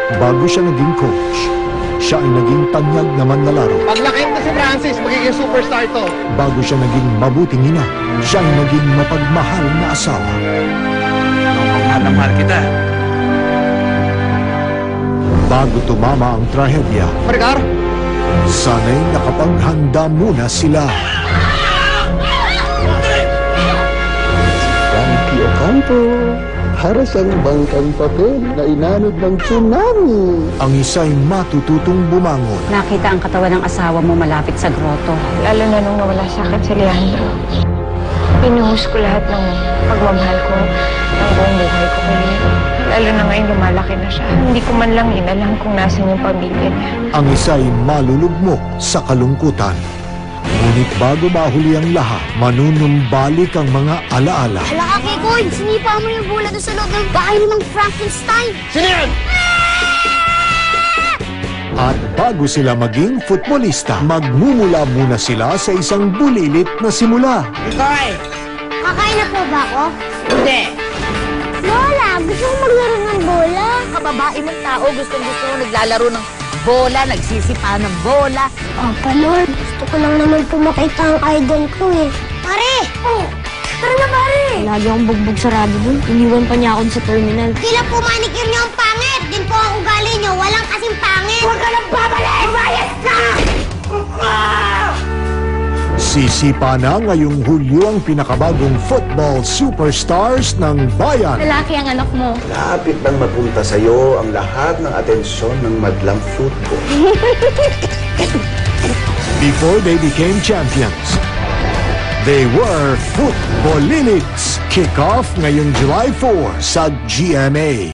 Bago siya naging coach, siya ay naging tanyag na manlalaro. Paglaki mo si Francis, magiging superstar to. Bago siya naging mabuting ina, siya ay naging mapagmahal na asawa. Mahal kita. Bago tumama ang trahedya, Maricar? sana'y nakapaghanda muna sila. Frankie Ocampo, para siyang bangkang papel na inanod ng tsunami. Ang isa'y matututong bumangon. Nakita ang katawan ng asawa mo malapit sa grotto. Lalo na nung nawala sa akin si Leandro. Pinuhos ko lahat ng pagmamahal ko ng buong buhay ko kay Leo. Lalo na ngayon lumalaki na siya. Hindi ko man lang inalam kung nasan yung pamilya niya. Ang isa'y malulugmok sa kalungkutan. Ngunit bago mahuli ang lahat, manunumbalik ang mga alaala. Hala ka, Kekoy! Sinipa mo yung bola doon sa loob ng bahay ni Mang Frankenstein! Sino yan? At bago sila maging futbolista, magmumula muna sila sa isang bulilit na simula. Ikoy! Kakain na po ba ako? Hindi. Lola, gusto ko maglaro ng bola. Kababae mong tao, gusto mo naglalaro ng bola, nagsisipa ng bola. Papa Lord, gusto ko lang naman po makita ang idol ko eh. Pare! Oh! Tara na, pare! Lagi akong bugbog sa radyo dun. Iniwan pa niya ako sa terminal. Kila po manicure niyo ang pangit! Din po ang ugali niyo, walang kasing pangit! Huwag ka nang babalik! Bayas ka! Sisipa na ngayong Hulyo ang pinakabagong football superstars ng bayan. Lalaki ang anak mo. Lapit nang mapunta sa'yo ang lahat ng atensyon ng madlang football. Before they became champions, they were Footballinids. Kick-off ngayong July 4 sa GMA.